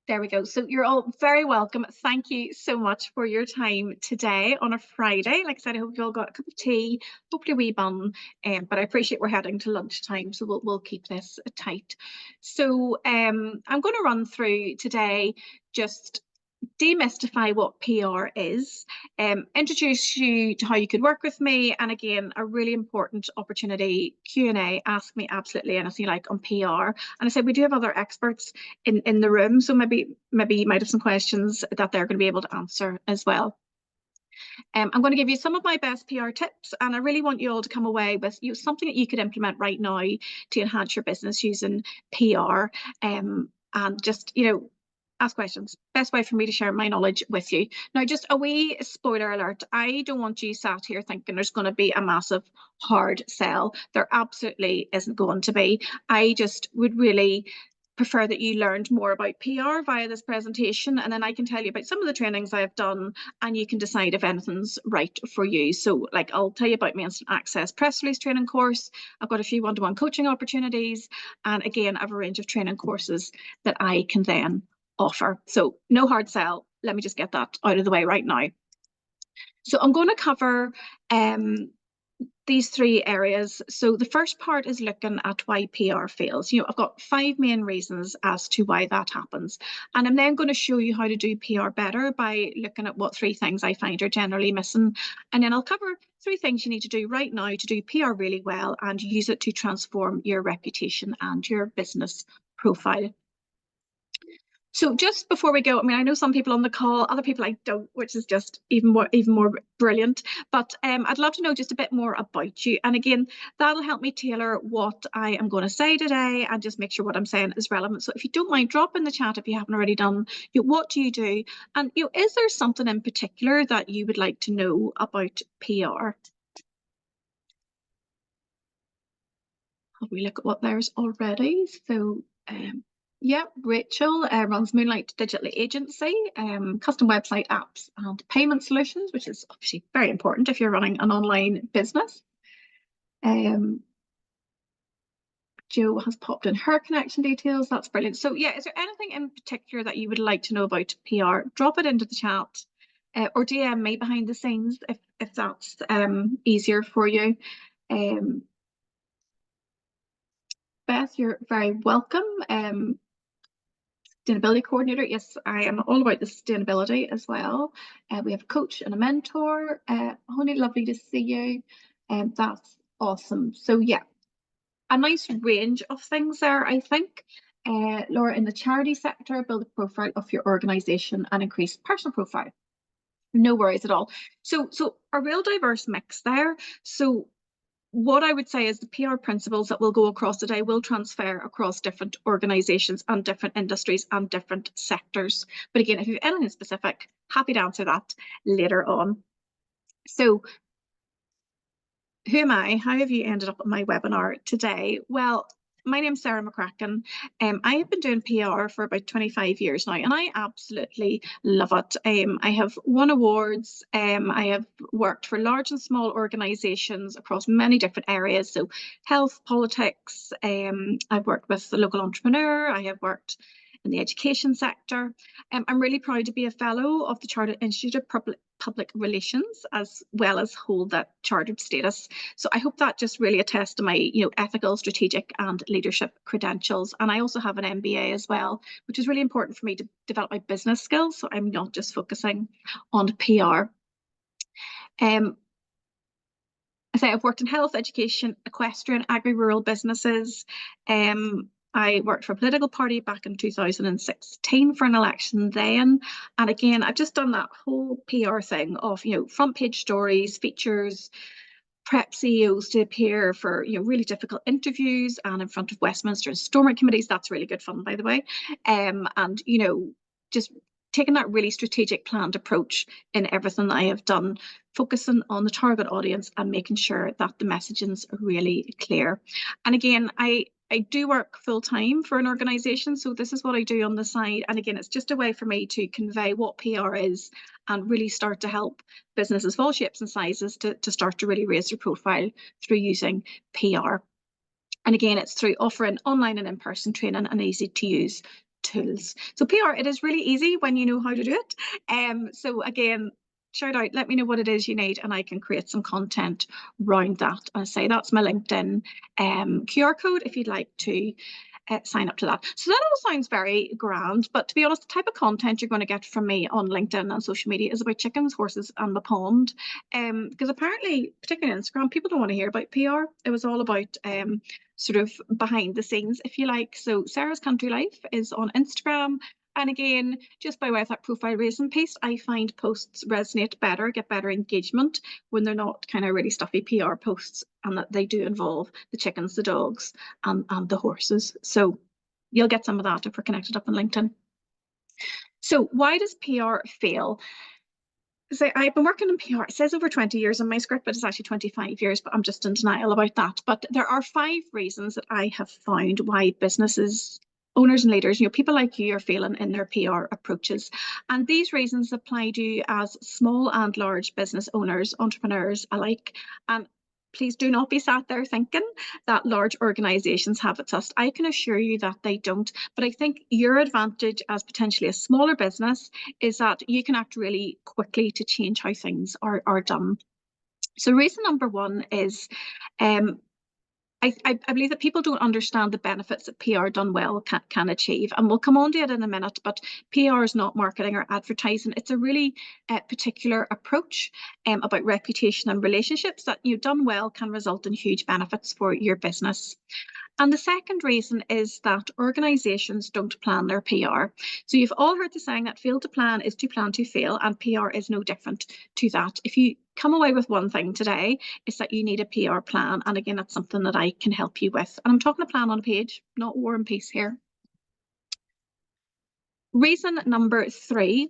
There we go. So you're all very welcome. Thank you so much for your time today on a Friday. Like I said, I hope you all got a cup of tea, hopefully a wee bun, but I appreciate we're heading to lunchtime, so we'll keep this tight. So I'm going to run through today just demystify what PR is, introduce you to how you could work with me, and again, a really important opportunity, Q&A, ask me absolutely anything you like on PR. And I said we do have other experts in the room, so maybe you might have some questions that they're going to be able to answer as well. I'm going to give you some of my best PR tips, and I really want you all to come away with something that you could implement right now to enhance your business using PR, and just, ask questions. Best way for me to share my knowledge with you. Now, just a wee spoiler alert. I don't want you sat here thinking there's going to be a massive hard sell. There absolutely isn't going to be. I just would really prefer that you learned more about PR via this presentation, and then I can tell you about some of the trainings I've done, and you can decide if anything's right for you. So like, I'll tell you about my instant access press release training course. I've got a few one-to-one coaching opportunities, and again, I have a range of training courses that I can then offer. So no hard sell. Let me just get that out of the way right now. So I'm going to cover these three areas. So the first part is looking at why PR fails. I've got 5 main reasons as to why that happens. And I'm then going to show you how to do PR better by looking at what 3 things I find are generally missing. And then I'll cover 3 things you need to do right now to do PR really well and use it to transform your reputation and your business profile. So just before we go, I know some people on the call, other people I don't, which is just even more brilliant. But I'd love to know just a bit more about you. And again, that'll help me tailor what I am going to say today and just make sure what I'm saying is relevant. So if you don't mind, drop in the chat if you haven't already done. What do you do? And is there something in particular that you would like to know about PR? Have we look at what there's already? So yeah, Rachel runs Moonlight Digital Agency, custom website apps and payment solutions, which is obviously very important if you're running an online business. Jo has popped in her connection details. That's brilliant. So yeah, is there anything in particular that you would like to know about PR? Drop it into the chat or DM me behind the scenes if that's easier for you. Beth, you're very welcome. Sustainability coordinator. Yes, I am all about the sustainability as well. We have a coach and a mentor. Honey, lovely to see you. That's awesome. So yeah, a nice range of things there, I think. Laura, in the charity sector, build a profile of your organization and increase personal profile. No worries at all. So a real diverse mix there. So what I would say is the PR principles that will go across today will transfer across different organizations and different industries and different sectors. But again, if you have anything specific, happy to answer that later on. So who am I? How have you ended up at my webinar today? Well, my name's Sarah McCracken. I have been doing PR for about 25 years now, and I absolutely love it. I have won awards. I have worked for large and small organisations across many different areas. So health, politics. I've worked with the local entrepreneur. I have worked in the education sector. I'm really proud to be a fellow of the Chartered Institute of Public Relations, as well as hold that chartered status. So I hope that just really attests to my ethical, strategic and leadership credentials. And I also have an MBA as well, which is really important for me to develop my business skills, so I'm not just focusing on PR. I say I've worked in health, education, equestrian, agri-rural businesses. I worked for a political party back in 2016 for an election then. And again, I've just done that whole PR thing of, front page stories, features, prep CEOs to appear for, really difficult interviews and in front of Westminster and Stormont committees. That's really good fun, by the way. And, just taking that really strategic planned approach in everything that I have done, focusing on the target audience and making sure that the messaging's really clear. And again, I do work full time for an organisation, so this is what I do on the side. And again, it's just a way for me to convey what PR is and really start to help businesses of all shapes and sizes to start to really raise their profile through using PR. And again, it's through offering online and in-person training and easy to use tools. So PR, it is really easy when you know how to do it. So again, shout out, let me know what it is you need, and I can create some content around that. I say that's my LinkedIn QR code if you'd like to sign up to that. So that all sounds very grand, but to be honest, the type of content you're going to get from me on LinkedIn and social media is about chickens, horses, and the pond. Because apparently, particularly on Instagram, people don't want to hear about PR. It was all about sort of behind the scenes, if you like. So Sarah's Country Life is on Instagram. And again, just by way of that profile raising piece, I find posts resonate better, get better engagement when they're not kind of really stuffy PR posts, and that they do involve the chickens, the dogs, and the horses. So you'll get some of that if we're connected up on LinkedIn. So why does PR fail? So I've been working in PR, it says over 20 years in my script, but it's actually 25 years, but I'm just in denial about that. But there are 5 reasons that I have found why businesses, owners and leaders, people like you are failing in their PR approaches. And these reasons apply to you as small and large business owners, entrepreneurs alike. And please do not be sat there thinking that large organizations have it sussed. I can assure you that they don't. But I think your advantage as potentially a smaller business is that you can act really quickly to change how things are done. So reason number 1 is I believe that people don't understand the benefits that PR done well can achieve. And we'll come on to it in a minute, but PR is not marketing or advertising. It's a really particular approach about reputation and relationships that done well can result in huge benefits for your business. And the second reason is that organisations don't plan their PR. So you've all heard the saying that fail to plan is to plan to fail, and PR is no different to that. If you come away with one thing today, it's that you need a PR plan. And again, that's something that I can help you with. And I'm talking a plan on a page, not War and Peace here. Reason number 3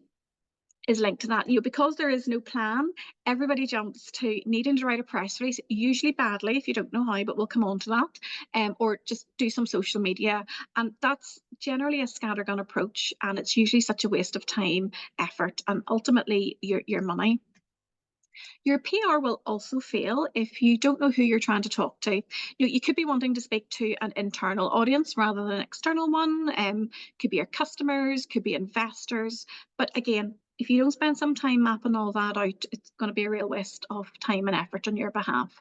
is linked to that. Because there is no plan, everybody jumps to needing to write a press release, usually badly if you don't know how, but we'll come on to that, or just do some social media. And that's generally a scattergun approach, and it's usually such a waste of time, effort, and ultimately your money. Your PR will also fail if you don't know who you're trying to talk to. You could be wanting to speak to an internal audience rather than an external one. Could be your customers, could be investors. But again, if you don't spend some time mapping all that out, it's going to be a real waste of time and effort on your behalf.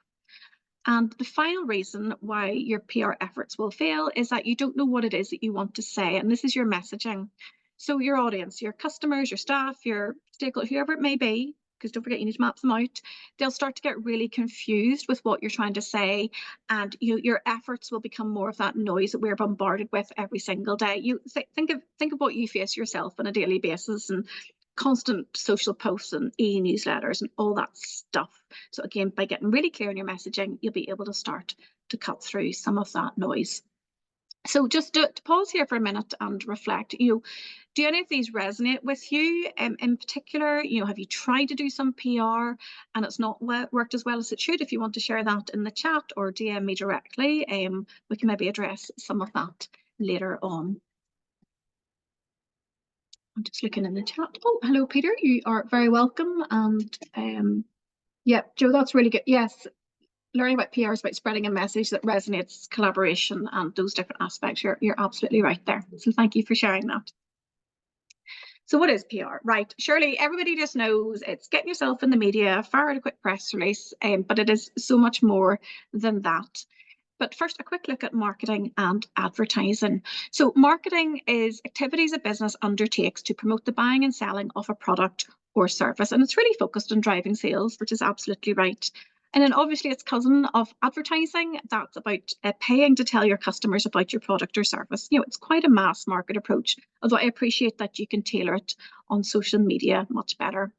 And the final reason why your PR efforts will fail is that you don't know what it is that you want to say. And this is your messaging. So your audience, your customers, your staff, your stakeholders, whoever it may be, because don't forget you need to map them out, they'll start to get really confused with what you're trying to say, and your efforts will become more of that noise that we're bombarded with every single day. You think of what you face yourself on a daily basis, and constant social posts and e-newsletters and all that stuff. So again, by getting really clear in your messaging, you'll be able to start to cut through some of that noise. So just to pause here for a minute and reflect, do any of these resonate with you in particular? Have you tried to do some PR and it's not worked as well as it should? If you want to share that in the chat or DM me directly, we can maybe address some of that later on. I'm just looking in the chat. Oh, hello, Peter. You are very welcome. And yeah, Joe, that's really good. Yes. Learning about PR is about spreading a message that resonates, collaboration, and those different aspects. You're absolutely right there. So thank you for sharing that. So what is PR? Right, surely everybody just knows it's getting yourself in the media, fire out a quick press release, but it is so much more than that. But first, a quick look at marketing and advertising. So marketing is activities a business undertakes to promote the buying and selling of a product or service. And it's really focused on driving sales, which is absolutely right. And then obviously it's cousin of advertising. That's about paying to tell your customers about your product or service. It's quite a mass market approach, although I appreciate that you can tailor it on social media much better.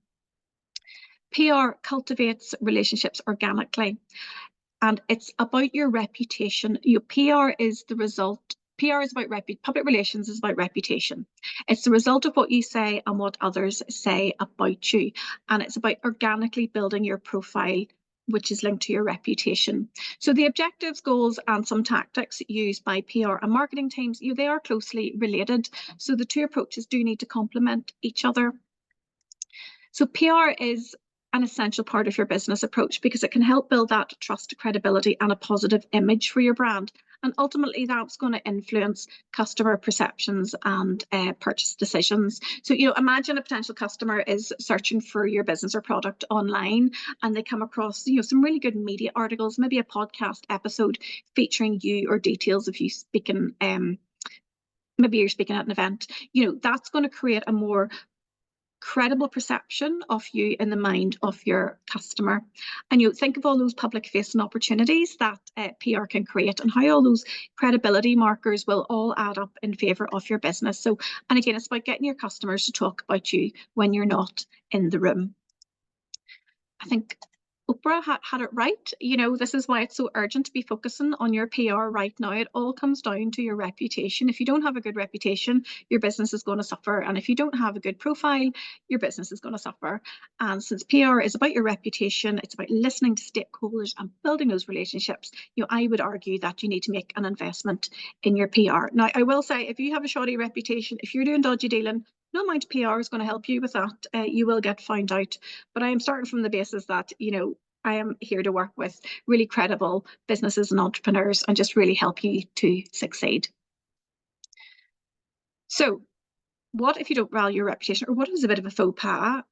PR cultivates relationships organically, and it's about your reputation. PR is the result. PR is about public relations is about reputation. It's the result of what you say and what others say about you. And it's about organically building your profile, which is linked to your reputation. So the objectives, goals, and some tactics used by PR and marketing teams, they are closely related. So the two approaches do need to complement each other. So PR is an essential part of your business approach because it can help build that trust, credibility, and a positive image for your brand. And ultimately, that's going to influence customer perceptions and purchase decisions. So, imagine a potential customer is searching for your business or product online, and they come across, some really good media articles, maybe a podcast episode featuring you or details of you speaking. Maybe you're speaking at an event. That's going to create a more credible perception of you in the mind of your customer. And think of all those public facing opportunities that PR can create, and how all those credibility markers will all add up in favor of your business. So, and again, it's about getting your customers to talk about you when you're not in the room. I think Oprah had it right. This is why it's so urgent to be focusing on your PR right now. It all comes down to your reputation. If you don't have a good reputation, your business is going to suffer. And if you don't have a good profile, your business is going to suffer. And since PR is about your reputation, it's about listening to stakeholders and building those relationships. I would argue that you need to make an investment in your PR. Now, I will say, if you have a shoddy reputation, if you're doing dodgy dealing, no amount of PR is going to help you with that. You will get found out. But I am starting from the basis that, I am here to work with really credible businesses and entrepreneurs and just really help you to succeed. So what if you don't value your reputation, or what is a bit of a faux pas?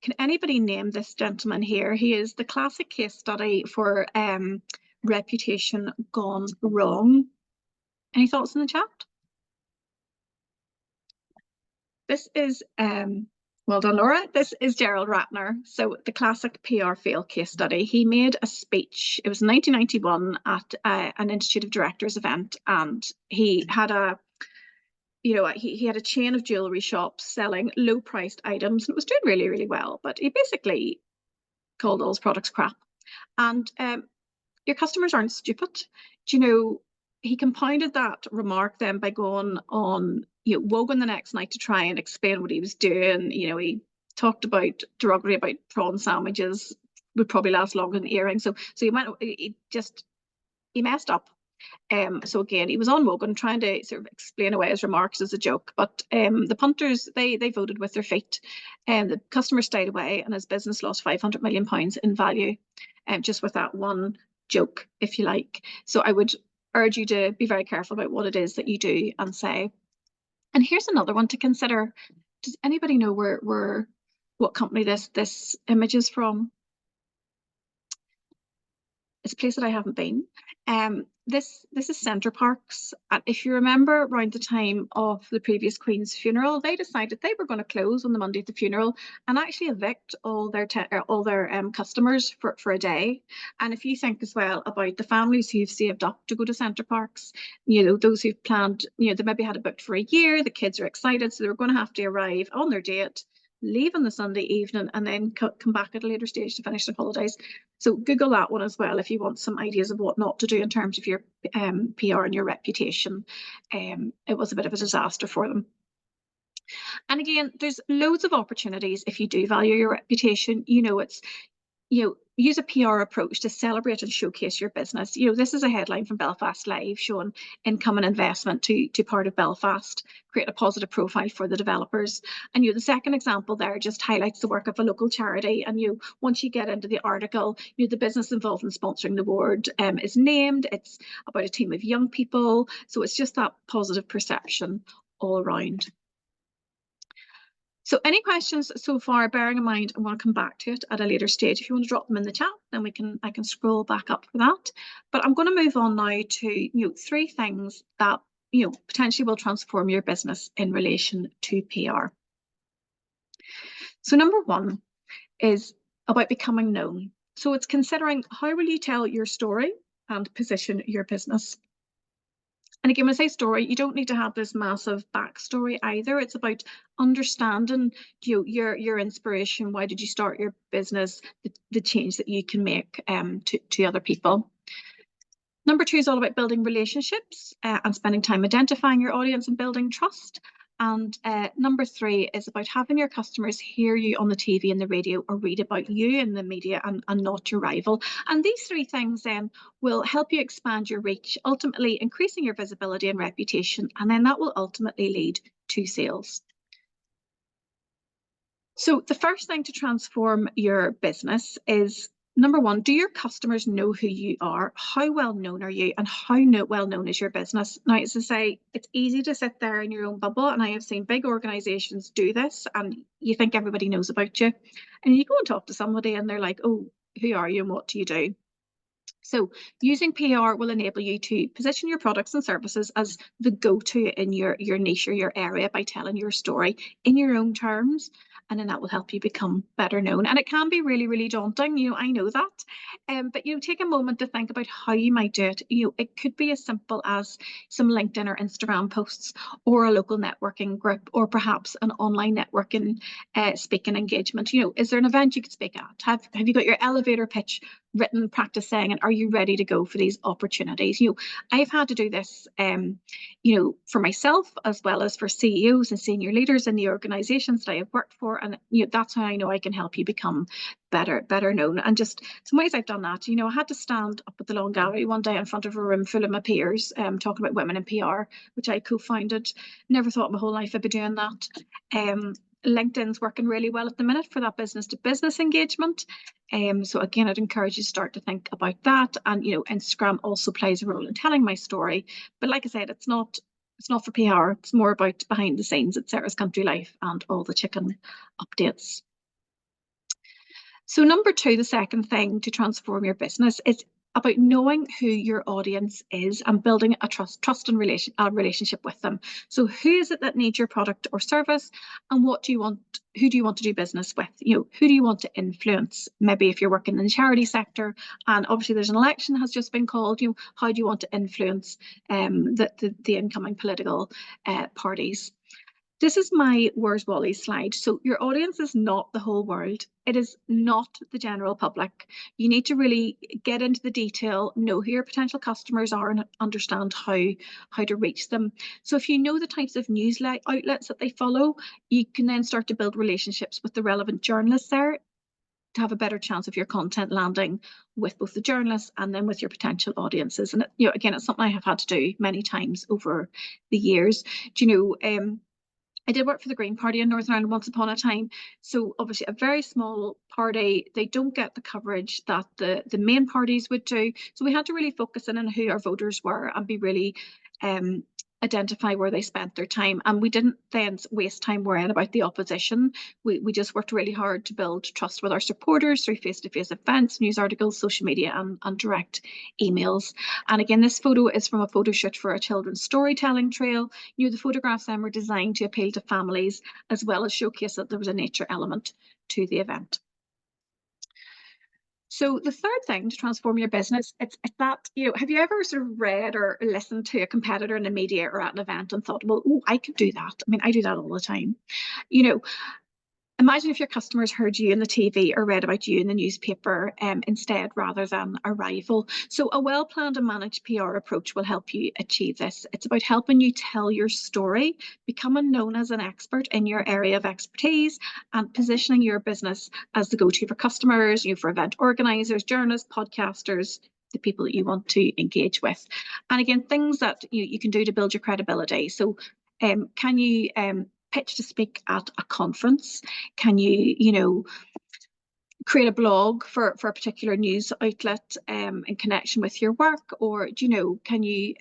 Can anybody name this gentleman here? He is the classic case study for reputation gone wrong. Any thoughts in the chat? This is, well done, Laura. This is Gerald Ratner. So the classic PR fail case study. He made a speech. It was 1991 at an Institute of Directors event, and he had a, he had a chain of jewelry shops selling low-priced items, and it was doing really, really well. But he basically called all his products crap. And your customers aren't stupid. He compounded that remark then by going on Wogan the next night to try and explain what he was doing. He talked about derogatory about prawn sandwiches would probably last longer than earrings. So he messed up. So again, he was on Wogan trying to sort of explain away his remarks as a joke, but the punters, they voted with their feet, and the customer stayed away, and his business lost £500 million in value, just with that one joke, if you like. So I would urge you to be very careful about what it is that you do and say. And here's another one to consider. Does anybody know what company this image is from? It's a place that I haven't been. This is Centre Parks. And if you remember, around the time of the previous Queen's funeral, they decided they were going to close on the Monday of the funeral and actually evict all their customers for a day. And if you think as well about the families who've saved up to go to Centre Parks, those who've planned, they maybe had it booked for a year, the kids are excited, so they're going to have to arrive on their date, leave on the Sunday evening, and then come back at a later stage to finish their holidays. So Google that one as well if you want some ideas of what not to do in terms of your PR and your reputation. It was a bit of a disaster for them. And again, there's loads of opportunities if you do value your reputation. Use a PR approach to celebrate and showcase your business. This is a headline from Belfast Live showing income and investment to part of Belfast, create a positive profile for the developers. And the second example there just highlights the work of a local charity. And once you get into the article, the business involved in sponsoring the award is named. It's about a team of young people. So it's just that positive perception all around. So any questions so far, bearing in mind, I'm going to come back to it at a later stage. If you want to drop them in the chat, then I can scroll back up for that. But I'm going to move on now to 3 things that potentially will transform your business in relation to PR. So number 1 is about becoming known. So it's considering how will you tell your story and position your business. And again, when I say story, you don't need to have this massive backstory either. It's about understanding your inspiration. Why did you start your business? The change that you can make to other people. Number 2 is all about building relationships and spending time identifying your audience and building trust. And number 3 is about having your customers hear you on the TV and the radio or read about you in the media and not your rival. And these 3 things then will help you expand your reach, ultimately increasing your visibility and reputation. And then that will ultimately lead to sales. So the first thing to transform your business is number one, do your customers know who you are? How well known are you, and how well known is your business? Now, as I say, it's easy to sit there in your own bubble, and I have seen big organizations do this, and you think everybody knows about you. And you go and talk to somebody, and they're like, oh, who are you and what do you do? So using PR will enable you to position your products and services as the go-to in your niche or your area by telling your story in your own terms. And then that will help you become better known. And it can be really, really daunting. I know that. But take a moment to think about how you might do it. It could be as simple as some LinkedIn or Instagram posts, or a local networking group, or perhaps an online networking speaking engagement. Is there an event you could speak at? Have you got your elevator pitch written, practice saying, and are you ready to go for these opportunities? I've had to do this, for myself as well as for CEOs and senior leaders in the organizations that I have worked for. And, that's how I know I can help you become better known. And just some ways I've done that, I had to stand up at the Lawn Gallery one day in front of a room full of my peers, talking about women in PR, which I co-founded. Never thought my whole life I'd be doing that. LinkedIn's working really well at the minute for that business to business engagement. So again, I'd encourage you to start to think about that. And Instagram also plays a role in telling my story. But like I said, it's not for PR. It's more about behind the scenes at Sarah's Country Life and all the chicken updates. So number two, the second thing to transform your business is about knowing who your audience is and building a trust and relationship with them. So who is it that needs your product or service, and who do you want to do business with? Who do you want to influence? Maybe if you're working in the charity sector, and obviously there's an election has just been called, how do you want to influence the incoming political parties? This is my Where's Wally slide. So your audience is not the whole world. It is not the general public. You need to really get into the detail, know who your potential customers are, and understand how to reach them. So if you know the types of news outlets that they follow, you can then start to build relationships with the relevant journalists there to have a better chance of your content landing with both the journalists and then with your potential audiences. And again, it's something I have had to do many times over the years. I did work for the Green Party in Northern Ireland once upon a time. So obviously a very small party, they don't get the coverage that the main parties would do. So we had to really focus in on who our voters were and be really identify where they spent their time. And we didn't then waste time worrying about the opposition. We just worked really hard to build trust with our supporters through face-to-face events, news articles, social media, and direct emails. And again, this photo is from a photo shoot for a children's storytelling trail. The photographs then were designed to appeal to families, as well as showcase that there was a nature element to the event. So the third thing to transform your business, it's that, have you ever sort of read or listened to a competitor in the media or at an event and thought, well, I could do that. I mean, I do that all the time. Imagine if your customers heard you in the TV or read about you in the newspaper instead, rather than a rival. So a well-planned and managed PR approach will help you achieve this. It's about helping you tell your story, becoming known as an expert in your area of expertise, and positioning your business as the go-to for customers, for event organizers, journalists, podcasters, the people that you want to engage with. And again, things that you can do to build your credibility. So can you pitch to speak at a conference? Can you, create a blog for a particular news outlet in connection with your work? Or, can you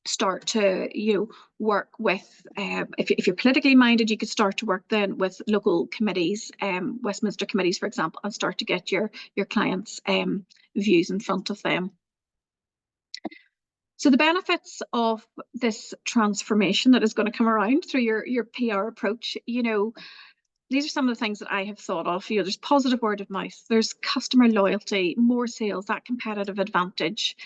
start to, work with, if you're politically minded, you could start to work then with local committees, Westminster committees, for example, and start to get your clients' views in front of them. So the benefits of this transformation that is going to come around through your PR approach, these are some of the things that I have thought of. There's positive word of mouth, there's customer loyalty, more sales, that competitive advantage.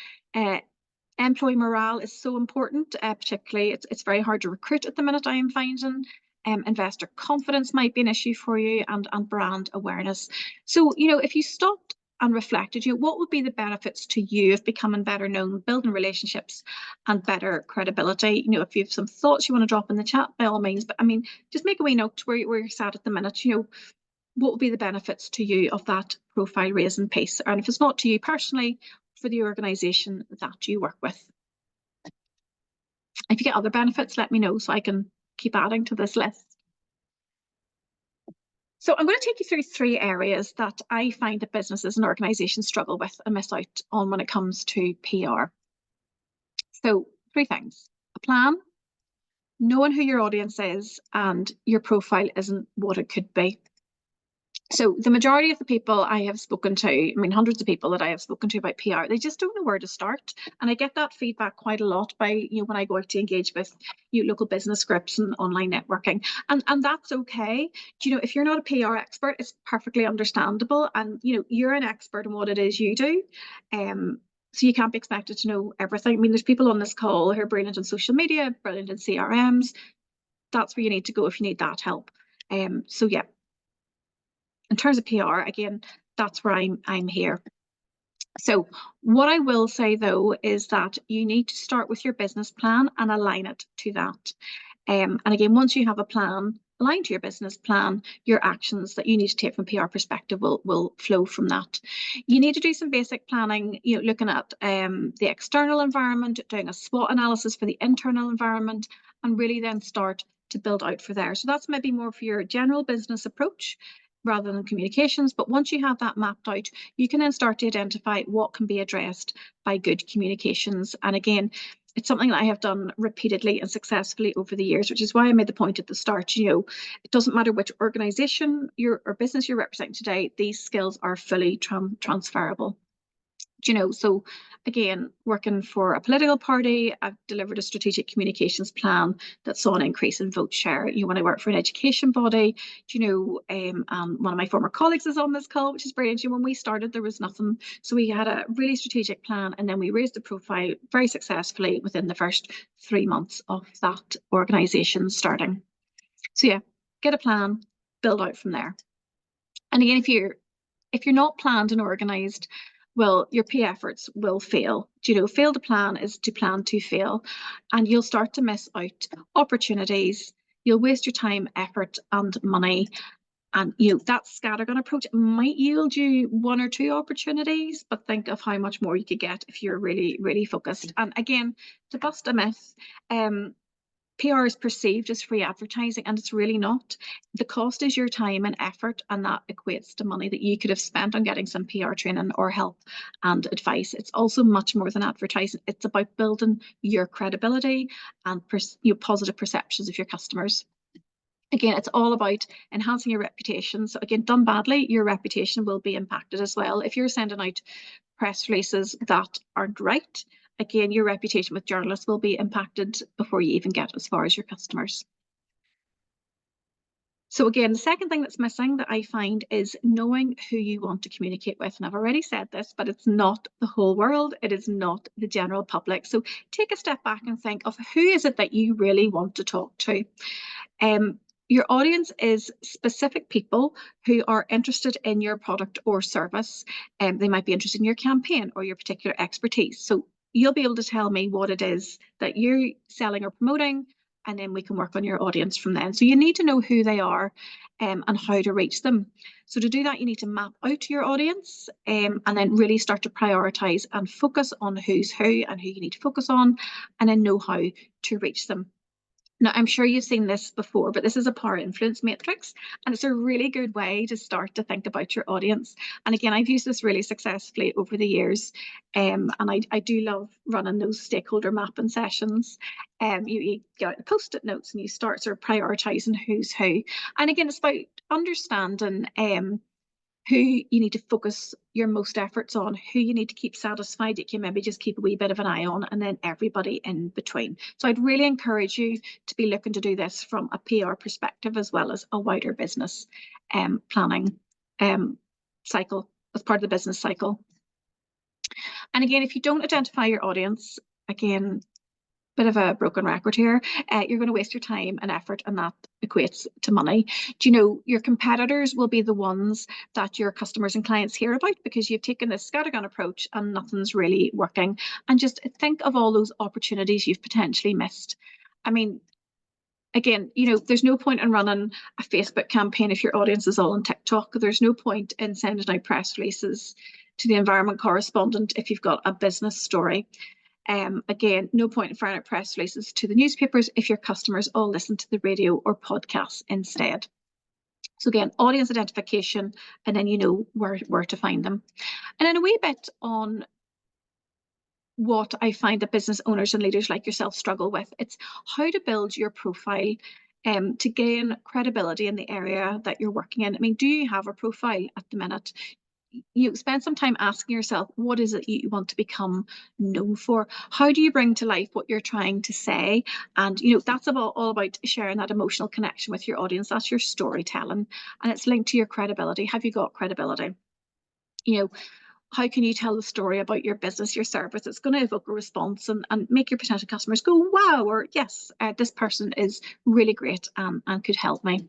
Employee morale is so important, particularly it's very hard to recruit at the minute, I am finding. Investor confidence might be an issue for you, and brand awareness. So, if you stopped and reflected, what would be the benefits to you of becoming better known, building relationships, and better credibility? If you have some thoughts you want to drop in the chat, by all means. But I mean, just make a wee note where you're sat at the minute. What would be the benefits to you of that profile raising piece? And if it's not to you personally, for the organisation that you work with. If you get other benefits, let me know so I can keep adding to this list. So I'm going to take you through 3 areas that I find that businesses and organizations struggle with and miss out on when it comes to PR. So 3 things: a plan, knowing who your audience is, and your profile isn't what it could be. So the majority of the people I have spoken to, I mean, hundreds of people that I have spoken to about PR, they just don't know where to start. And I get that feedback quite a lot by, when I go out to engage with local business groups and online networking. And that's okay. If you're not a PR expert, it's perfectly understandable. And, you're an expert in what it is you do. So you can't be expected to know everything. I mean, there's people on this call who are brilliant on social media, brilliant in CRMs. That's where you need to go if you need that help. So yeah. In terms of PR, again, that's where I'm here. So what I will say, though, is that you need to start with your business plan and align it to that. And again, once you have a plan aligned to your business plan, your actions that you need to take from a PR perspective will flow from that. You need to do some basic planning, looking at the external environment, doing a SWOT analysis for the internal environment, and really then start to build out for there. So that's maybe more for your general business approach rather than communications. But once you have that mapped out, you can then start to identify what can be addressed by good communications. And again, it's something that I have done repeatedly and successfully over the years, which is why I made the point at the start, it doesn't matter which organization or business you're representing today, these skills are fully transferable. So again, working for a political party, I've delivered a strategic communications plan that saw an increase in vote share. When I work for an education body, and one of my former colleagues is on this call, which is brilliant. When we started, there was nothing. So we had a really strategic plan, and then we raised the profile very successfully within the first 3 months of that organization starting. So yeah, get a plan, build out from there. And again, if you're not planned and organized, well, your PR efforts will fail. Fail to plan is to plan to fail, and you'll start to miss out opportunities. You'll waste your time, effort, and money. And that scattergun approach might yield you 1 or 2 opportunities, but think of how much more you could get if you're really, really focused. And again, to bust a myth, PR is perceived as free advertising, and it's really not. The cost is your time and effort, and that equates to money that you could have spent on getting some PR training or help and advice. It's also much more than advertising. It's about building your credibility and positive perceptions of your customers. Again, it's all about enhancing your reputation. So again, done badly, your reputation will be impacted as well. If you're sending out press releases that aren't right, again, your reputation with journalists will be impacted before you even get as far as your customers. So again, the second thing that's missing that I find is knowing who you want to communicate with. And I've already said this, but it's not the whole world. It is not the general public. So take a step back and think of who is it that you really want to talk to. Your audience is specific people who are interested in your product or service. They might be interested in your campaign or your particular expertise. So you'll be able to tell me what it is that you're selling or promoting, and then we can work on your audience from then. So you need to know who they are and how to reach them. So to do that, you need to map out your audience and then really start to prioritize and focus on who's who and who you need to focus on, and then know how to reach them. Now, I'm sure you've seen this before, but this is a power influence matrix, and it's a really good way to start to think about your audience. And again, I've used this really successfully over the years, and I do love running those stakeholder mapping sessions. You get out the post-it notes and you start sort of prioritizing who's who. And again, it's about understanding who you need to focus your most efforts on, who you need to keep satisfied, you can maybe just keep a wee bit of an eye on, and then everybody in between. So I'd really encourage you to be looking to do this from a PR perspective as well as a wider business planning cycle as part of the business cycle. And again, if you don't identify your audience, again, bit of a broken record here, you're going to waste your time and effort, and that equates to money. Your competitors will be the ones that your customers and clients hear about because you've taken this scattergun approach and nothing's really working. And just think of all those opportunities you've potentially missed. I mean, again, there's no point in running a Facebook campaign if your audience is all on TikTok. There's no point in sending out press releases to the environment correspondent if you've got a business story. Again, no point in firing out press releases to the newspapers if your customers all listen to the radio or podcasts instead. So again, audience identification, and then you know where to find them. And then a wee bit on what I find that business owners and leaders like yourself struggle with. It's how to build your profile to gain credibility in the area that you're working in. I mean, do you have a profile at the minute? You spend some time asking yourself, what is it you want to become known for? How do you bring to life what you're trying to say? And that's all about sharing that emotional connection with your audience. That's your storytelling, and it's linked to your credibility. Have you got credibility? How can you tell the story about your business, your service? It's going to evoke a response and make your potential customers go, wow, or yes, this person is really great and could help me.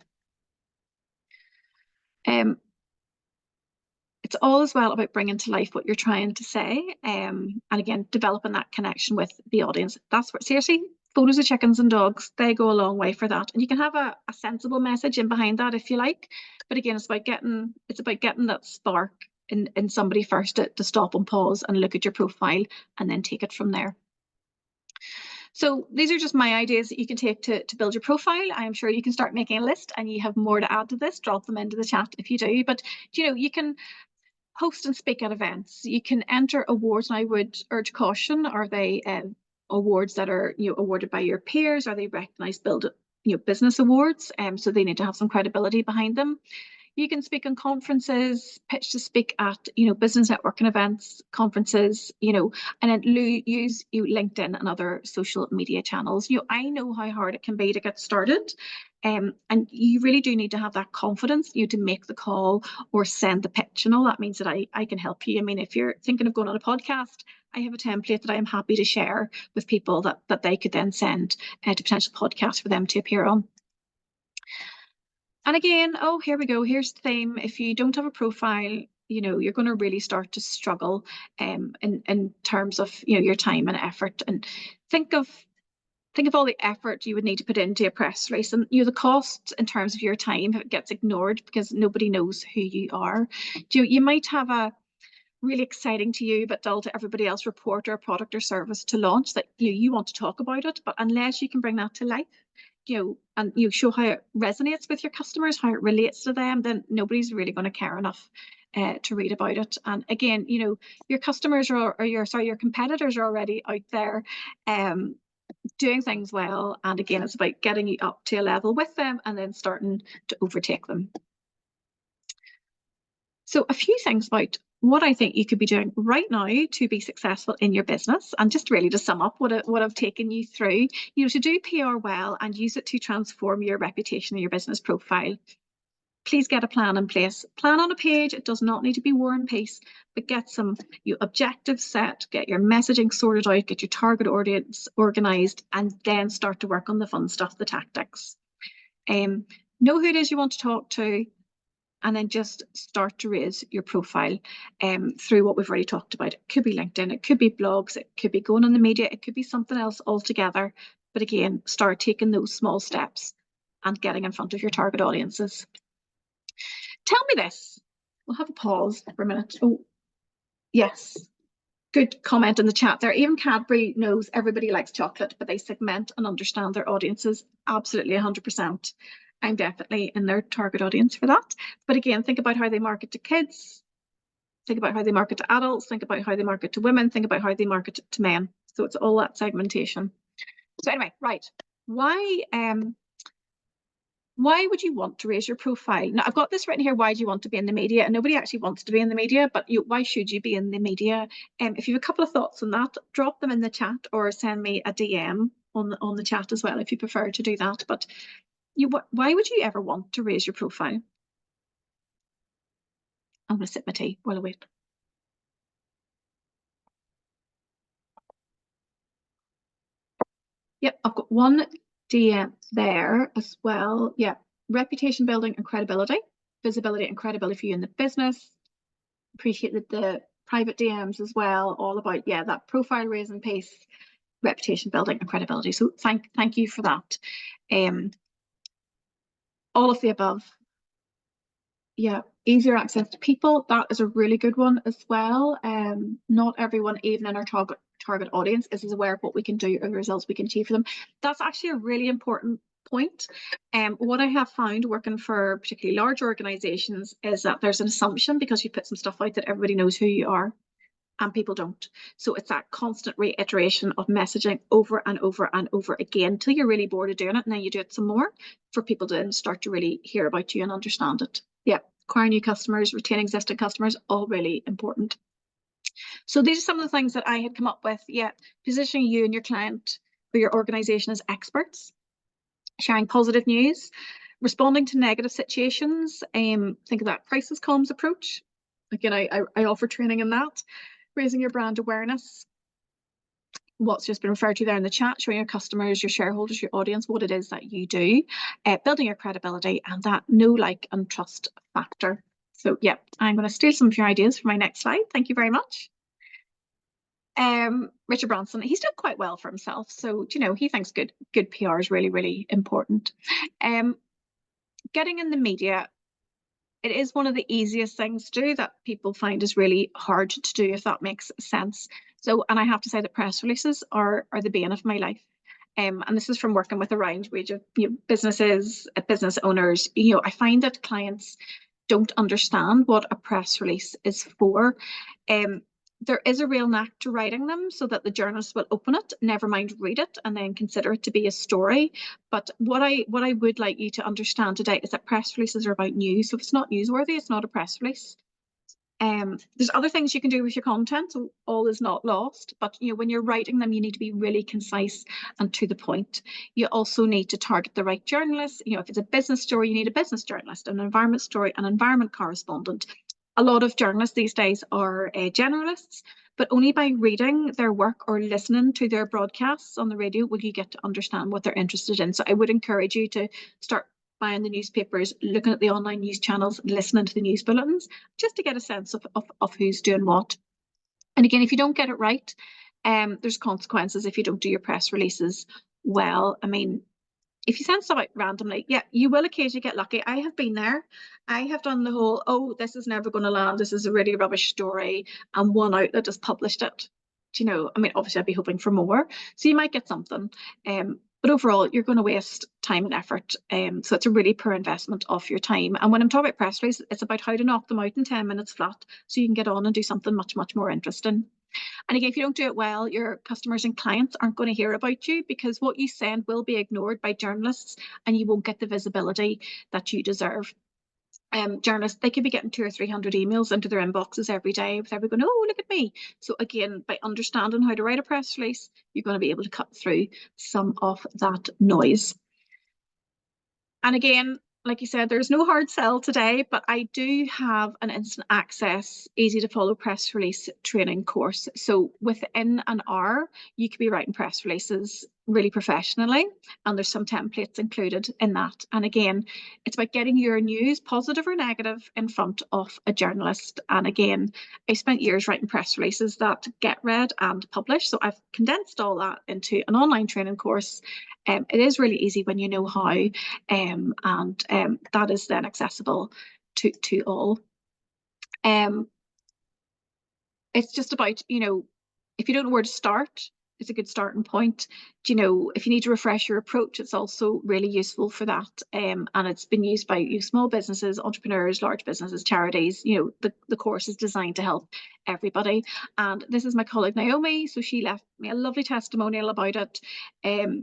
It's all as well about bringing to life what you're trying to say, and again, developing that connection with the audience. That's what, seriously, photos of chickens and dogs, they go a long way for that. And you can have a sensible message in behind that if you like. But again, it's about getting that spark in somebody first to stop and pause and look at your profile and then take it from there. So these are just my ideas that you can take to build your profile. I'm sure you can start making a list, and you have more to add to this, drop them into the chat if you do. But you can host and speak at events. You can enter awards, and I would urge caution. Are they awards that are awarded by your peers? Are they recognized business awards? So they need to have some credibility behind them. You can speak on conferences, pitch to speak at business networking events, conferences, and then use LinkedIn and other social media channels. I know how hard it can be to get started, and you really do need to have that confidence to make the call or send the pitch. And all that means that I can help you. I mean, if you're thinking of going on a podcast, I have a template that I'm happy to share with people that they could then send to potential podcasts for them to appear on. And again, oh, here we go. Here's the theme. If you don't have a profile, you're going to really start to struggle in terms of your time and effort. And think of all the effort you would need to put into a press release, and the cost in terms of your time gets ignored because nobody knows who you are. You might have a really exciting to you but dull to everybody else report or product or service to launch that you want to talk about it, but unless you can bring that to life, and you show how it resonates with your customers, how it relates to them, then nobody's really going to care enough to read about it. And again, your customers or your competitors are already out there doing things well. And again, it's about getting you up to a level with them and then starting to overtake them. So a few things about what I think you could be doing right now to be successful in your business, and just really to sum up what I've taken you through, to do PR well and use it to transform your reputation and your business profile. Please get a plan in place. Plan on a page. It does not need to be War and Peace, but get some objectives set, get your messaging sorted out, get your target audience organized, and then start to work on the fun stuff, the tactics. Know who it is you want to talk to, and then just start to raise your profile through what we've already talked about. It could be LinkedIn, it could be blogs, it could be going on the media, it could be something else altogether. But again, start taking those small steps and getting in front of your target audiences. Tell me this. We'll have a pause for a minute. Oh, yes. Good comment in the chat there. Even Cadbury knows everybody likes chocolate, but they segment and understand their audiences. Absolutely 100%. I'm definitely in their target audience for that. But again, think about how they market to kids. Think about how they market to adults. Think about how they market to women. Think about how they market to men. So it's all that segmentation. So anyway, right. Why would you want to raise your profile? Now, I've got this written here. Why do you want to be in the media? And nobody actually wants to be in the media, but why should you be in the media? If you have a couple of thoughts on that, drop them in the chat or send me a DM on the chat as well if you prefer to do that. But why would you ever want to raise your profile? I'm going to sip my tea while I wait. Yep, I've got one DM there as well. Yeah, reputation building and credibility, visibility and credibility for you in the business. Appreciate the private DMs as well, all about, yeah, that profile raising piece, reputation building and credibility. So thank you for that. All of the above. Yeah, easier access to people. That is a really good one as well. Not everyone, even in our target audience, is aware of what we can do or the results we can achieve for them. That's actually a really important point. What I have found working for particularly large organizations is that there's an assumption because you put some stuff out that everybody knows who you are, and people don't. So it's that constant reiteration of messaging over and over and over again until you're really bored of doing it, and then you do it some more for people to start to really hear about you and understand it. Yeah, acquire new customers, retain existing customers, all really important. So these are some of the things that I had come up with. Yeah, positioning you and your client or your organization as experts, sharing positive news, responding to negative situations. Think of that crisis comms approach. Again, I offer training in that. Raising your brand awareness, what's just been referred to there in the chat, showing your customers, your shareholders, your audience what it is that you do, building your credibility, and that know, like, and trust factor. So yeah, I'm going to steal some of your ideas for my next slide. Thank you very much. Richard Branson, he's done quite well for himself. So, you know, he thinks good PR is really, really important. Getting in the media, it is one of the easiest things to do that people find is really hard to do, if that makes sense. So, and I have to say that press releases are the bane of my life. And this is from working with a range of businesses, business owners. I find that clients don't understand what a press release is for. There is a real knack to writing them so that the journalist will open it, never mind read it, and then consider it to be a story. But what I would like you to understand today is that press releases are about news. So if it's not newsworthy, it's not a press release. There's other things you can do with your content, so all is not lost. But when you're writing them, you need to be really concise and to the point. You also need to target the right journalist. If it's a business story, you need a business journalist, an environment story, an environment correspondent. A lot of journalists these days are generalists, but only by reading their work or listening to their broadcasts on the radio will you get to understand what they're interested in. So I would encourage you to start buying the newspapers, looking at the online news channels, listening to the news bulletins, just to get a sense of who's doing what. And again, if you don't get it right, there's consequences if you don't do your press releases well. I mean, if you send stuff out randomly, yeah, you will occasionally get lucky. I have been there. I have done the whole, oh, this is never going to land. This is a really rubbish story. And one outlet has published it. I mean, obviously I'd be hoping for more. So you might get something. But overall, you're going to waste time and effort. So it's a really poor investment of your time. And when I'm talking about press releases, it's about how to knock them out in 10 minutes flat so you can get on and do something much, much more interesting. And again, if you don't do it well, your customers and clients aren't going to hear about you because what you send will be ignored by journalists and you won't get the visibility that you deserve. Journalists, they could be getting 200 or 300 emails into their inboxes every day with everybody going, oh, look at me. So again, by understanding how to write a press release, you're going to be able to cut through some of that noise. And again, like you said, there's no hard sell today, but I do have an instant access, easy to follow press release training course. So within an hour, you could be writing press releases really professionally, and there's some templates included in that. And again, it's about getting your news, positive or negative, in front of a journalist. And again, I spent years writing press releases that get read and published. So I've condensed all that into an online training course. It is really easy when you know how, and that is then accessible to all. It's just about, if you don't know where to start, it's a good starting point. If you need to refresh your approach, it's also really useful for that. And it's been used by small businesses, entrepreneurs, large businesses, charities. The course is designed to help everybody. And this is my colleague Naomi. So she left me a lovely testimonial about it.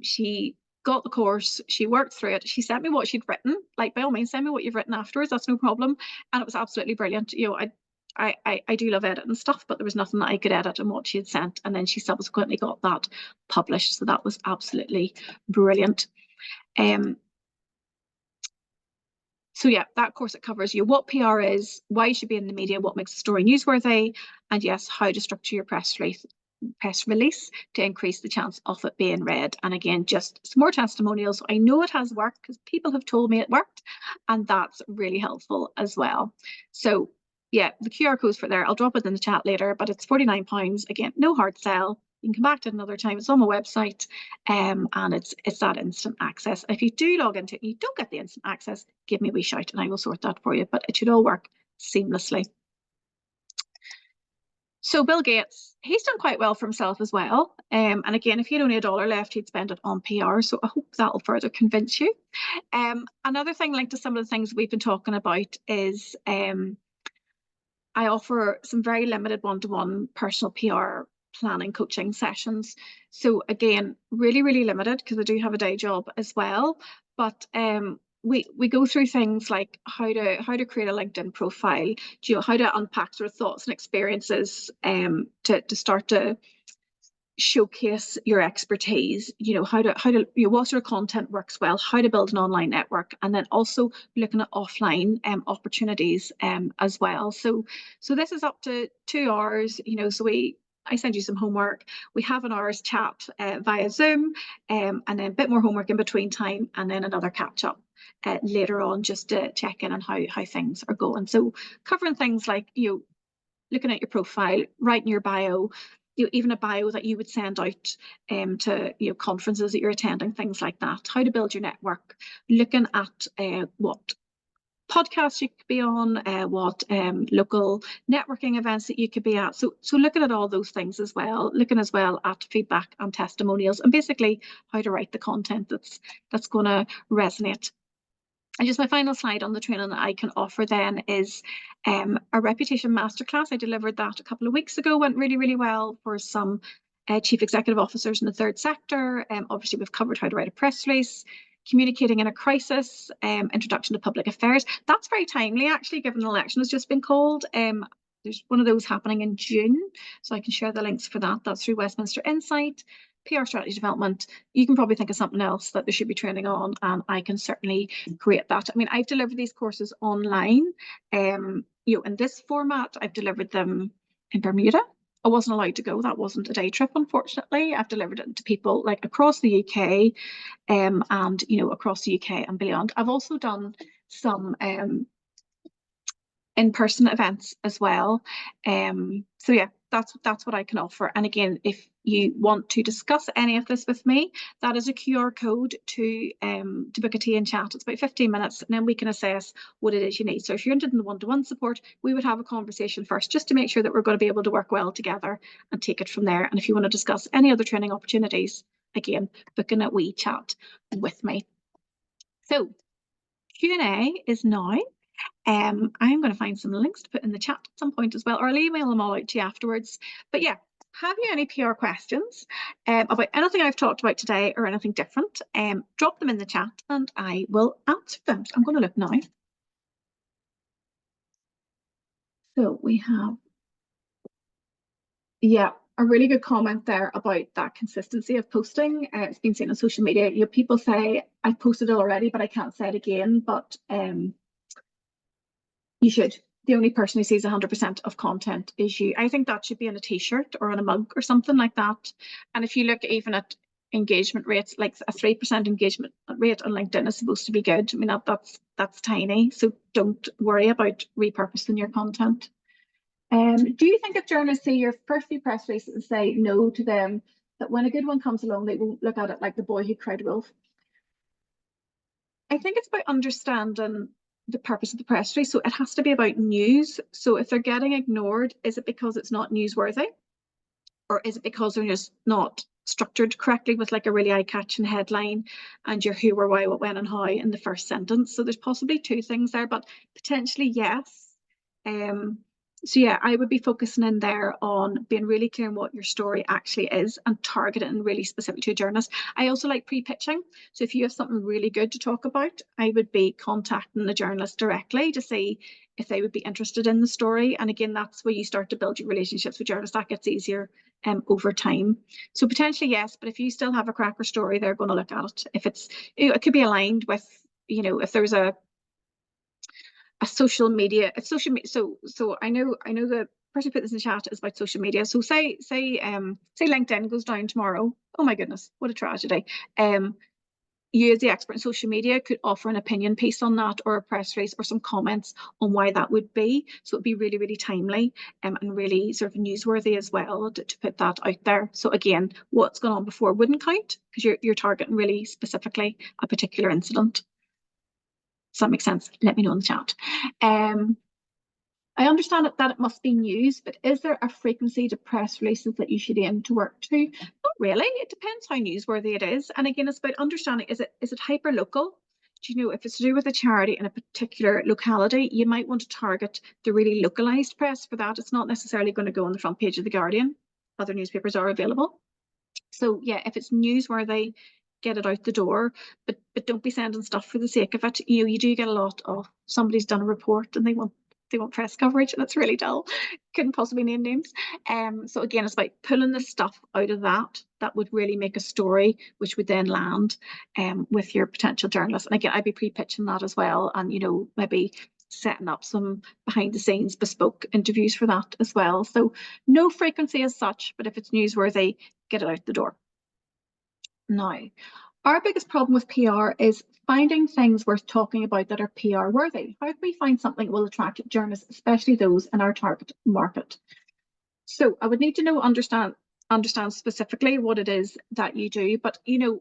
She got the course, she worked through it, she sent me what she'd written. Like, by all means, send me what you've written afterwards, that's no problem. And it was absolutely brilliant. I do love editing stuff, but there was nothing that I could edit in what she had sent. And then she subsequently got that published. So that was absolutely brilliant. So yeah, that course, it covers what PR is, why you should be in the media, what makes a story newsworthy, and yes, how to structure your press release to increase the chance of it being read. And again, just some more testimonials. I know it has worked because people have told me it worked, and that's really helpful as well. So yeah, the QR code's for there. I'll drop it in the chat later, but it's £49. Again, no hard sell. You can come back to it another time. It's on my website, and it's that instant access. If you do log into it and you don't get the instant access, give me a wee shout and I will sort that for you. But it should all work seamlessly. So Bill Gates, he's done quite well for himself as well. And again, if he had only $1 left, he'd spend it on PR. So I hope that'll further convince you. Another thing linked to some of the things we've been talking about is I offer some very limited one-to-one personal PR planning coaching sessions. So again, really, really limited because I do have a day job as well. But we go through things like how to create a LinkedIn profile, how to unpack sort of thoughts and experiences to start to showcase your expertise, how to what sort of content works well, how to build an online network, and then also looking at offline opportunities as well. So this is up to 2 hours, so I send you some homework. We have an hour's chat via Zoom, and then a bit more homework in between time, and then another catch up later on just to check in on how things are going. So covering things like looking at your profile, writing your bio, even a bio that you would send out to conferences that you're attending, things like that. How to build your network, looking at what podcasts you could be on, what local networking events that you could be at. So looking at all those things as well, looking as well at feedback and testimonials, and basically how to write the content that's going to resonate. And just my final slide on the training that I can offer then is a reputation masterclass. I delivered that a couple of weeks ago, went really, really well for some chief executive officers in the third sector. Obviously, we've covered how to write a press release, communicating in a crisis, introduction to public affairs. That's very timely, actually, given the election has just been called. There's one of those happening in June, so I can share the links for that. That's through Westminster Insight. PR strategy development, you can probably think of something else that they should be training on, and I can certainly create that. I mean, I've delivered these courses online. In this format, I've delivered them in Bermuda. I wasn't allowed to go. That wasn't a day trip, unfortunately. I've delivered it to people like across the UK, and across the UK and beyond. I've also done some in-person events as well. So yeah, that's what I can offer. And again, if you want to discuss any of this with me, that is a QR code to book a tea and chat. It's about 15 minutes, and then we can assess what it is you need. So if you're interested in the one-to-one support, we would have a conversation first just to make sure that we're going to be able to work well together and take it from there. And if you want to discuss any other training opportunities, again, booking a wee chat with me. So Q&A is now. I'm going to find some links to put in the chat at some point as well, or I'll email them all out to you afterwards. But yeah, have you any PR questions about anything I've talked about today or anything different? Drop them in the chat and I will answer them. So I'm going to look now. So we have, yeah, a really good comment there about that consistency of posting. It's been seen on social media. People say, I've posted it already, but I can't say it again. But you should. The only person who sees 100% of content is you. I think that should be on a t-shirt or on a mug or something like that. And if you look even at engagement rates, like a 3% engagement rate on LinkedIn is supposed to be good. I mean, that's tiny. So don't worry about repurposing your content. Do you think if journalists see your first few press releases and say no to them, that when a good one comes along, they won't look at it like the boy who cried wolf? I think it's about understanding the purpose of the press release. So it has to be about news. So if they're getting ignored, is it because it's not newsworthy? Or is it because they're just not structured correctly with like a really eye-catching headline and your who or why, what, when and how in the first sentence? So there's possibly two things there, but potentially yes. So yeah, I would be focusing in there on being really clear on what your story actually is and targeting really specific to a journalist. I also like pre-pitching. So if you have something really good to talk about, I would be contacting the journalist directly to see if they would be interested in the story. And again, that's where you start to build your relationships with journalists. That gets easier over time. So potentially yes, but if you still have a cracker story, they're going to look at it. If it's, it could be aligned with, if there's a social media, if social media, so I know the person who put this in the chat is about social media. So say LinkedIn goes down tomorrow. Oh my goodness, what a tragedy. You as the expert in social media could offer an opinion piece on that, or a press release, or some comments on why that would be. So it'd be really, really timely and really sort of newsworthy as well to put that out there. So again, what's gone on before wouldn't count because you're targeting really specifically a particular incident. Does that make sense? Let me know in the chat. I understand that it must be news, but is there a frequency to press releases that you should aim to work to? Not really. It depends how newsworthy it is. And again, it's about understanding, is it hyper local? Do you know, if it's to do with a charity in a particular locality, you might want to target the really localized press for that. It's not necessarily going to go on the front page of the Guardian. Other newspapers are available. So yeah, if it's newsworthy, get it out the door, but don't be sending stuff for the sake of it. You know, you do get a lot of somebody's done a report and they want press coverage, and it's really dull. Couldn't possibly name names. So again, it's about pulling the stuff out of that would really make a story, which would then land with your potential journalist. And again, I'd be pre-pitching that as well, and you know, maybe setting up some behind the scenes bespoke interviews for that as well. So no frequency as such, but if it's newsworthy, get it out the door. Now, our biggest problem with PR is finding things worth talking about that are PR worthy. How can we find something that will attract journalists, especially those in our target market? So I would need to understand specifically what it is that you do, but you know,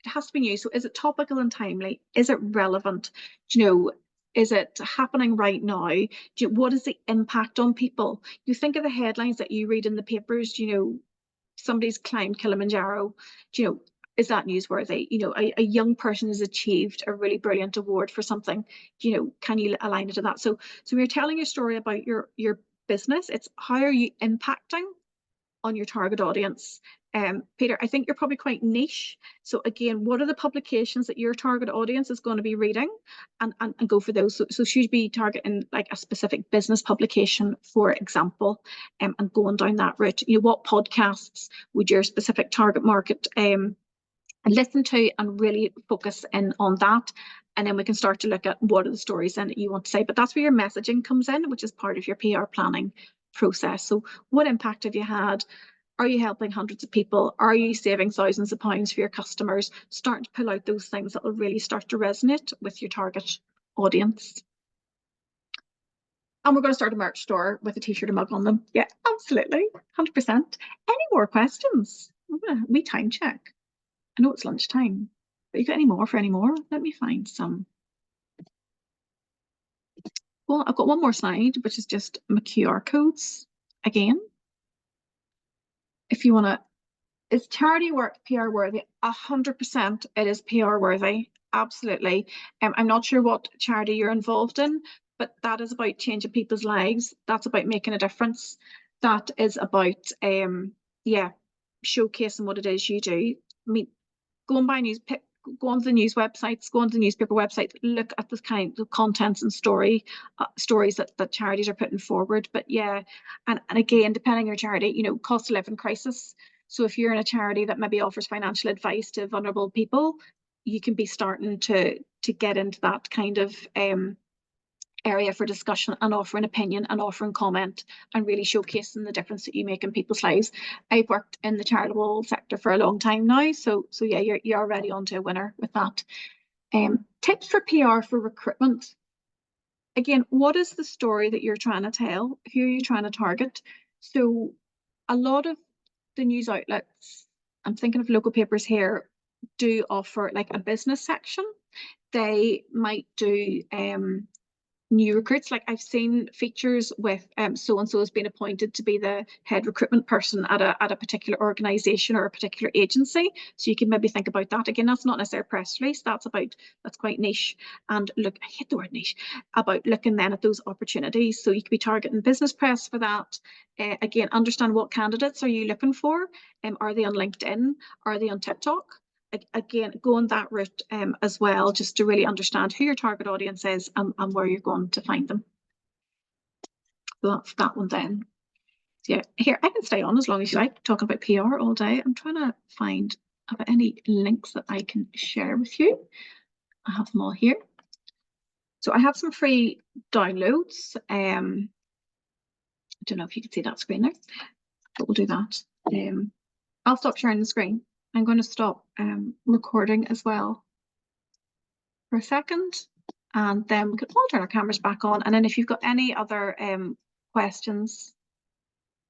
it has to be new. So is it topical and timely? Is it relevant? Do you know, is it happening right now? What is the impact on people? You think of the headlines that you read in the papers, you know, somebody's climbed Kilimanjaro, you know, is that newsworthy? You know, a young person has achieved a really brilliant award for something, you know, can you align it to that? So when you're telling your story about your business, it's how are you impacting on your target audience? Peter, I think you're probably quite niche. So again, what are the publications that your target audience is going to be reading, and go for those. So should you be targeting like a specific business publication, for example, and going down that route? You know, what podcasts would your specific target market listen to, and really focus in on that. And then we can start to look at what are the stories then that you want to say. But that's where your messaging comes in, which is part of your PR planning process. So what impact have you had? Are you helping hundreds of people? Are you saving thousands of pounds for your customers? Start to pull out those things that will really start to resonate with your target audience. And we're going to start a merch store with a t-shirt and mug on them. Yeah, absolutely. 100%. Any more questions? We time check. I know it's lunchtime, but you got any more for any more? Let me find some. Well, I've got one more slide, which is just my QR codes again. If you want to, is charity work PR worthy? 100% it is PR worthy. Absolutely. I'm not sure what charity you're involved in, but that is about changing people's lives. That's about making a difference. That is about, yeah, showcasing what it is you do. I mean, go and buy go on to the news websites, go on to the newspaper website, look at the kind of contents and stories that charities are putting forward. But yeah, and again, depending on your charity, you know, cost of living crisis. So if you're in a charity that maybe offers financial advice to vulnerable people, you can be starting to get into that kind of area for discussion and offering opinion and offering comment and really showcasing the difference that you make in people's lives. I've worked in the charitable sector for a long time now, so yeah, you're already onto a winner with that. Tips for PR for recruitment. Again, what is the story that you're trying to tell? Who are you trying to target? So a lot of the news outlets, I'm thinking of local papers here, do offer like a business section. They might do new recruits. Like I've seen features with so and so has been appointed to be the head recruitment person at a particular organization or a particular agency. So you can maybe think about that. Again, that's not necessarily a press release. That's quite niche. And look, I hate the word niche, about looking then at those opportunities. So you could be targeting business press for that. Again, understand what candidates are you looking for. Are they on LinkedIn? Are they on TikTok? Again, go on that route as well, just to really understand who your target audience is and where you're going to find them. So that's that one then. So yeah, here, I can stay on as long as you like, talking about PR all day. I'm trying to find any links that I can share with you. I have them all here. So I have some free downloads. I don't know if you can see that screen there, but we'll do that. I'll stop sharing the screen. I'm going to stop recording as well for a second, and then we can all turn our cameras back on. And then if you've got any other questions